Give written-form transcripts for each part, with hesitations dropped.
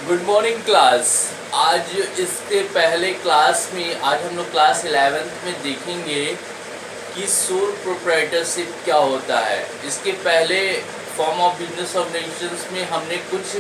Good morning class. आज इसके पहले क्लास में आज हम लोग क्लास 11th में देखेंगे कि सोल प्रोप्राइटरशिप क्या होता है। इसके पहले फॉर्म ऑफ बिजनेस ऑर्गेनाइजेशंस में हमने कुछ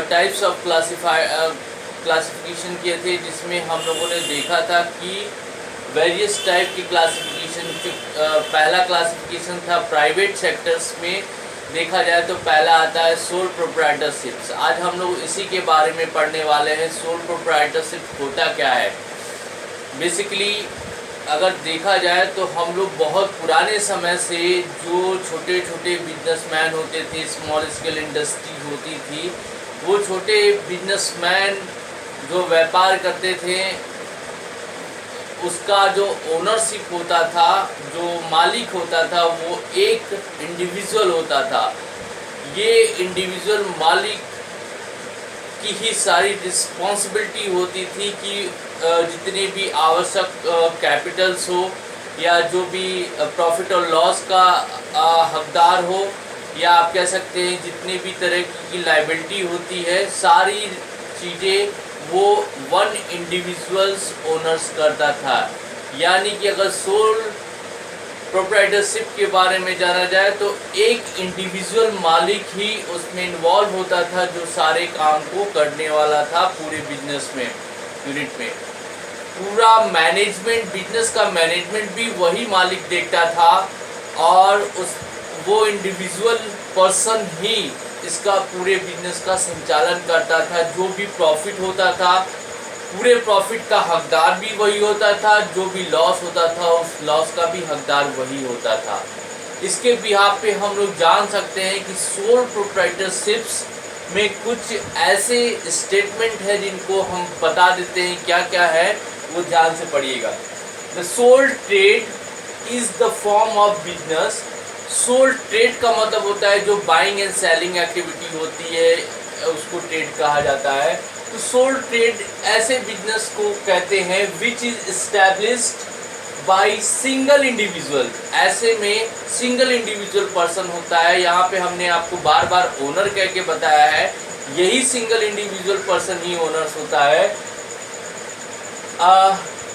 टाइप्स ऑफ क्लासिफिकेशन किए थे, जिसमें हम लोगों ने देखा था कि वेरियस टाइप की क्लासिफिकेशन। पहला क्लासिफिकेशन था प्राइवेट सेक्टर्स में। देखा जाए तो पहला आता है सोल प्रोप्राइटरशिप्स। आज हम लोग इसी के बारे में पढ़ने वाले हैं। सोल प्रोप्राइटरशिप होता क्या है। बेसिकली अगर देखा जाए तो हम लोग बहुत पुराने समय से जो छोटे छोटे बिजनेसमैन होते थे, स्मॉल स्केल इंडस्ट्री होती थी, वो छोटे बिजनेसमैन जो व्यापार करते थे, उसका जो ओनरशिप होता था, जो मालिक होता था, वो एक इंडिविजुअल होता था। ये इंडिविजुअल मालिक की ही सारी रिस्पॉन्सिबिलिटी होती थी कि जितने भी आवश्यक कैपिटल्स हो, या जो भी प्रॉफिट और लॉस का हकदार हो, या आप कह सकते हैं जितने भी तरह की लायबिलिटी होती है, सारी चीज़ें वो वन इंडिविजुअल्स ओनर्स करता था। यानी कि अगर सोल प्रोप्राइटरशिप के बारे में जाना जाए तो एक इंडिविजुअल मालिक ही उसमें इन्वॉल्व होता था, जो सारे काम को करने वाला था पूरे बिजनेस में, यूनिट में। पूरा मैनेजमेंट, बिजनेस का मैनेजमेंट भी वही मालिक देखता था, और वो इंडिविजुअल पर्सन ही इसका पूरे बिजनेस का संचालन करता था। जो भी प्रॉफिट होता था, पूरे प्रॉफिट का हकदार भी वही होता था। जो भी लॉस होता था, उस लॉस का भी हकदार वही होता था। इसके बिहाफ पे हम लोग जान सकते हैं कि सोल प्रोप्राइटरशिप्स में कुछ ऐसे स्टेटमेंट है जिनको हम बता देते हैं क्या क्या है, वो ध्यान से पढ़िएगा। The sole trade is the form of business. Sole trade का मतलब होता है जो बाइंग एंड सेलिंग एक्टिविटी होती है, उसको ट्रेड कहा जाता है। तो सोल ट्रेड ऐसे बिजनेस को कहते हैं which is established by single individual. ऐसे में सिंगल इंडिविजुअल पर्सन होता है। यहाँ पे हमने आपको बार बार ओनर कह के बताया है, यही सिंगल इंडिविजुअल पर्सन ही ओनर्स होता है।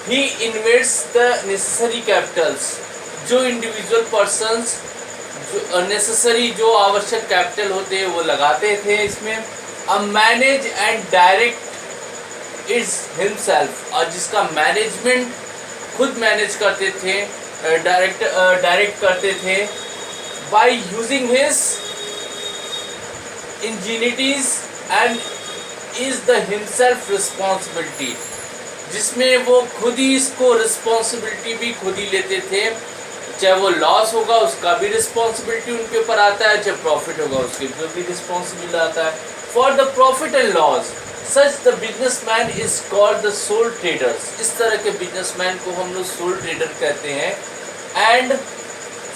ही इन्वेस्ट्स द नेसेसरी कैपिटल्स। जो इंडिविजुअल पर्सन्स जो नेसेसरी, जो आवश्यक कैपिटल होते हैं, वो लगाते थे इसमें। Manage and direct it's himself. और जिसका मैनेजमेंट खुद मैनेज करते थे, डायरेक्ट करते थे, by using his ingenuities and is the himself responsibility. जिसमें वो खुद ही इसको रिस्पॉन्सिबिलिटी भी खुद ही लेते थे। चाहे वो लॉस होगा उसका भी रिस्पॉन्सिबिलिटी उनके ऊपर आता है, चाहे प्रॉफिट होगा उसके ऊपर भी रिस्पॉन्सिबिलिटी आता है। For the profit and loss such the businessman is called the sole traders. इस तरह के बिजनेसमैन को हम लोग सोल ट्रेडर कहते हैं। And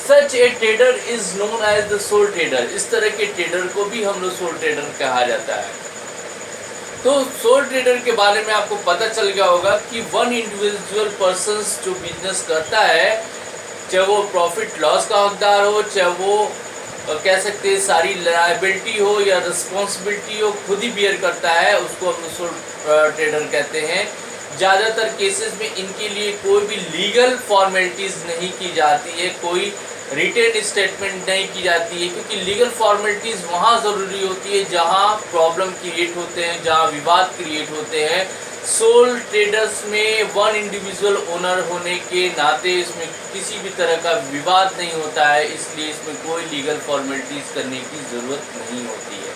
such a trader is known as the sole trader. इस तरह के ट्रेडर को भी हम लोग सोल ट्रेडर कहा जाता है। तो सोल ट्रेडर के बारे में आपको पता चल गया होगा कि वन इंडिविजुअल पर्सन जो बिजनेस करता है, चाहे वो प्रॉफिट लॉस का हकदार हो, चाहे वो कह सकते हैं सारी लायबिलिटी हो या रिस्पॉन्सिबिलिटी हो, खुद ही बियर करता है, उसको हम सोल ट्रेडर कहते हैं। ज़्यादातर केसेस में इनके लिए कोई भी लीगल फॉर्मेलिटीज़ नहीं की जाती है, कोई रिटेन स्टेटमेंट नहीं की जाती है, क्योंकि लीगल फॉर्मेलिटीज़ वहाँ ज़रूरी होती है जहाँ प्रॉब्लम क्रिएट होते हैं, जहाँ विवाद क्रिएट होते हैं। सोल ट्रेडर्स में वन इंडिविजुअल ओनर होने के नाते इसमें किसी भी तरह का विवाद नहीं होता है, इसलिए इसमें कोई लीगल फॉर्मेलिटीज़ करने की ज़रूरत नहीं होती है।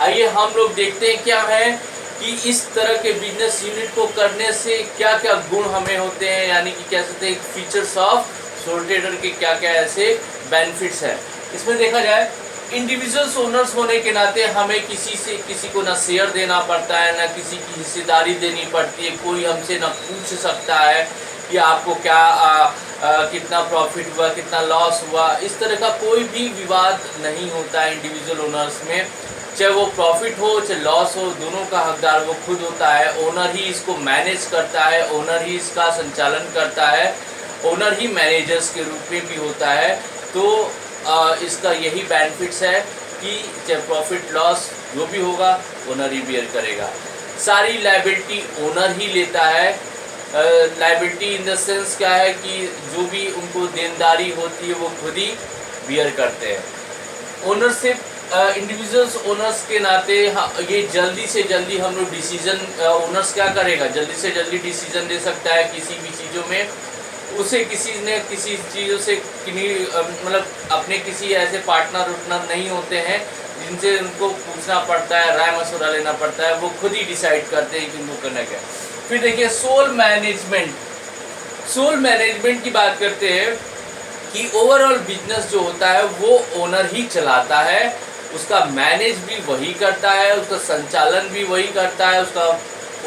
आइए हम लोग देखते हैं क्या है कि इस तरह के बिजनेस यूनिट को करने से क्या क्या गुण हमें होते हैं, यानी कि कह सकते हैं फीचर्स ऑफ सोल ट्रेडर के क्या क्या ऐसे बेनिफिट्स हैं। इसमें देखा जाए इंडिविजुअल्स ओनर्स होने के नाते हमें किसी को ना शेयर देना पड़ता है, ना किसी की हिस्सेदारी देनी पड़ती है। कोई हमसे ना पूछ सकता है कि आपको क्या कितना प्रॉफिट हुआ, कितना लॉस हुआ। इस तरह का कोई भी विवाद नहीं होता है इंडिविजुअल ओनर्स में। चाहे वो प्रॉफिट हो चाहे लॉस हो, दोनों का हकदार वो खुद होता है। ओनर ही इसको मैनेज करता है, ओनर ही इसका संचालन करता है, ओनर ही मैनेजर्स के रूप में भी होता है। तो इसका यही बेनिफिट्स है कि चाहे प्रॉफिट लॉस जो भी होगा ओनर ही बियर करेगा। सारी लाइबिलिटी ओनर ही लेता है। लाइबिलिटी इन द सेंस क्या है कि जो भी उनको देनदारी होती है वो खुद ही बियर करते हैं। ओनरशिप इंडिविजुअल्स ओनर्स के नाते ये जल्दी से जल्दी हम लोग डिसीजन, ओनर्स क्या करेगा, जल्दी से जल्दी डिसीजन ले सकता है किसी भी चीज़ों में। उसे किसी ने किसी चीज़ों से मतलब अपने किसी ऐसे पार्टनर उटनर नहीं होते हैं जिनसे उनको पूछना पड़ता है, राय मशवरा लेना पड़ता है। वो खुद ही डिसाइड करते हैं कि उनको करना क्या। फिर देखिए सोल मैनेजमेंट। सोल मैनेजमेंट की बात करते हैं कि ओवरऑल बिजनेस जो होता है वो ओनर ही चलाता है, उसका मैनेज भी वही करता है, उसका संचालन भी वही करता है, उसका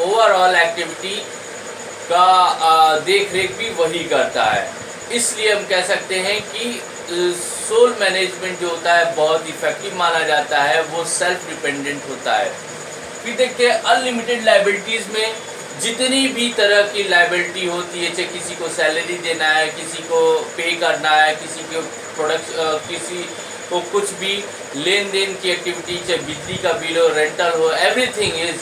ओवरऑल एक्टिविटी का देख रेख भी वही करता है। इसलिए हम कह सकते हैं कि सोल मैनेजमेंट जो होता है बहुत इफेक्टिव माना जाता है, वो सेल्फ डिपेंडेंट होता है। फिर देखते हैं अनलिमिटेड लाइबिलिटीज़ में जितनी भी तरह की लाइबिलिटी होती है, चाहे किसी को सैलरी देना है, किसी को पे करना है, किसी को प्रोडक्ट, किसी को कुछ भी लेन देन की एक्टिविटी, चाहे बिजली का बिल हो, रेंटल हो, एवरीथिंग इज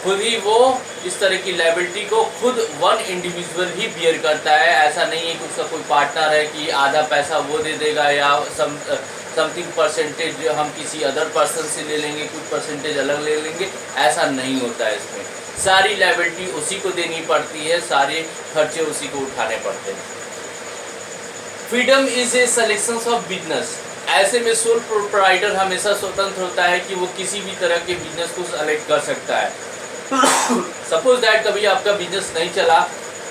खुद ही वो इस तरह की लाइबिलिटी को खुद वन इंडिविजुअल ही बियर करता है। ऐसा नहीं है कि उसका कोई पार्टनर है कि आधा पैसा वो दे देगा या समथिंग परसेंटेज हम किसी अदर पर्सन से ले लेंगे, कुछ परसेंटेज अलग ले लेंगे, ऐसा नहीं होता है। इसमें सारी लाइबिलिटी उसी को देनी पड़ती है, सारे खर्चे उसी को उठाने पड़ते हैं। Freedom is a selection of business. ऐसे में सोल प्रोप्राइटर हमेशा स्वतंत्र होता है कि वो किसी भी तरह के बिजनेस को सेलेक्ट कर सकता है। सपोज दैट कभी आपका बिजनेस नहीं चला,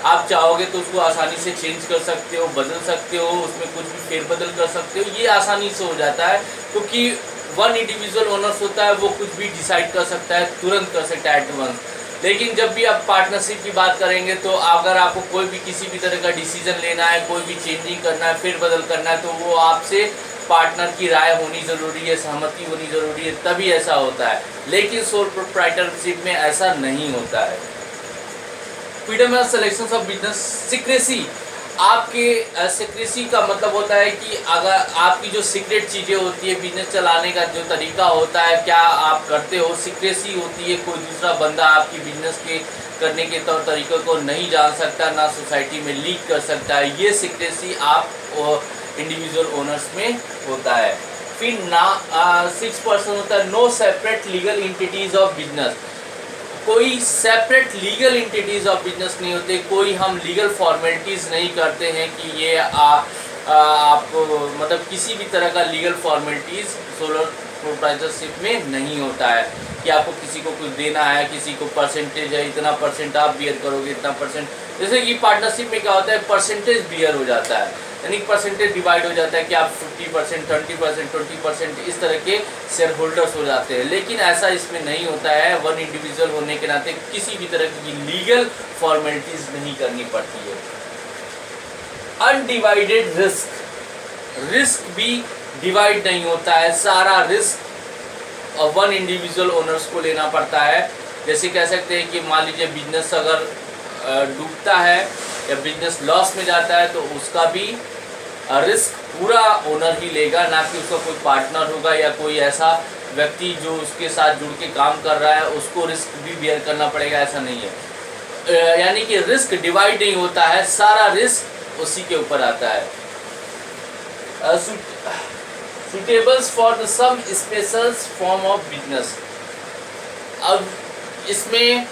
आप चाहोगे तो उसको आसानी से चेंज कर सकते हो, बदल सकते हो, उसमें कुछ भी फेरबदल कर सकते हो। ये आसानी से हो जाता है क्योंकि वन इंडिविजुअल ओनर्स होता है, वो कुछ भी डिसाइड कर सकता है, तुरंत कर सकता है एट वंस। लेकिन जब भी आप पार्टनरशिप की बात करेंगे तो अगर आपको कोई भी किसी भी तरह का डिसीजन लेना है, कोई भी चेंजिंग करना है, फेरबदल करना है, तो वो आपसे पार्टनर की राय होनी ज़रूरी है, सहमति होनी ज़रूरी है, तभी ऐसा होता है। लेकिन सोल प्रोप्राइटरशिप में ऐसा नहीं होता है। Freedom of selection of business. Secrecy. आपके सीक्रेसी का मतलब होता है कि अगर आपकी जो सीक्रेट चीज़ें होती है, बिजनेस चलाने का जो तरीका होता है, क्या आप करते हो, सीक्रेसी होती है। कोई दूसरा बंदा आपकी बिजनेस के करने के तौर तरीक़ों को नहीं जान सकता, ना सोसाइटी में लीक कर सकता है। ये सीक्रेसी आप इंडिविजुअल ओनर्स में होता है। फिर 6% होता है no separate legal entities of business. कोई separate legal entities of business नहीं होते, कोई हम लीगल फॉर्मेलिटीज़ नहीं करते हैं कि ये आपको मतलब किसी भी तरह का लीगल फॉर्मेलिटीज़ सोलर प्रोप्राइटरशिप में नहीं होता है कि आपको किसी को कुछ देना है, किसी को परसेंटेज है, इतना परसेंट आप बियर करोगे, इतना परसेंट। जैसे कि पार्टनरशिप में क्या होता है, परसेंटेज बियर हो जाता है, यानी परसेंटेज डिवाइड हो जाता है कि आप 50%, 30%, 20% इस तरह के शेयर होल्डर्स हो जाते हैं। लेकिन ऐसा इसमें नहीं होता है। वन इंडिविजुअल होने के नाते किसी भी तरह की लीगल फॉर्मेलिटीज नहीं करनी पड़ती है। Undivided risk. रिस्क भी डिवाइड नहीं होता है, सारा रिस्क वन इंडिविजुअल ओनर्स को लेना पड़ता है। जैसे कह सकते हैं कि मान लीजिए बिजनेस अगर डूबता है या बिजनेस लॉस में जाता है तो उसका भी रिस्क पूरा ओनर ही लेगा, ना कि उसका कोई पार्टनर होगा या कोई ऐसा व्यक्ति जो उसके साथ जुड़ के काम कर रहा है उसको रिस्क भी बियर करना पड़ेगा, ऐसा नहीं है। यानी कि रिस्क डिवाइड नहीं होता है, सारा रिस्क उसी के ऊपर आता है। Suitables for the some special form of business. अब इसमें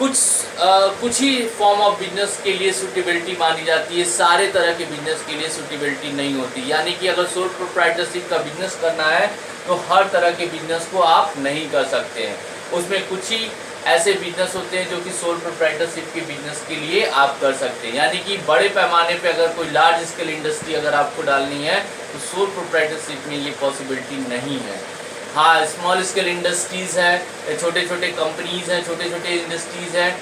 कुछ ही फॉर्म ऑफ बिजनेस के लिए सूटेबिलिटी मानी जाती है, सारे तरह के बिजनेस के लिए सूटेबिलिटी नहीं होती। यानी कि अगर सोल प्रोप्राइटरशिप का बिजनेस करना है तो हर तरह के बिजनेस को आप नहीं कर सकते हैं। उसमें कुछ ही ऐसे बिजनेस होते हैं जो कि सोल प्रोप्राइटरशिप के बिजनेस के लिए आप कर सकते हैं। यानी कि बड़े पैमाने पे अगर कोई लार्ज स्केल इंडस्ट्री अगर आपको डालनी है तो सोल प्रोप्राइटरशिप में ये पॉसिबिलिटी नहीं है। हाँ, स्मॉल स्केल इंडस्ट्रीज़ है, छोटे छोटे कंपनीज़ हैं, छोटे छोटे इंडस्ट्रीज़ हैं,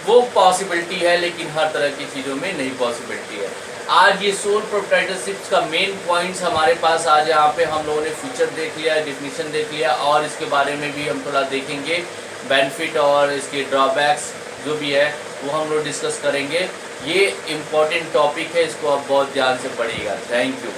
वो पॉसिबिलिटी है, लेकिन हर तरह की चीज़ों में नहीं पॉसिबिलिटी है। आज ये सोल प्रोप्राइटरशिप का मेन पॉइंट्स हमारे पास आज यहाँ पे हम लोगों ने फीचर देख लिया, डेफिनेशन देख लिया, और इसके बारे में भी हम थोड़ा देखेंगे, बेनिफिट और इसके ड्रॉबैक्स जो भी है वो हम लोग डिस्कस करेंगे। ये इम्पॉर्टेंट टॉपिक है, इसको आप बहुत ध्यान से पढ़िएगा। Thank you.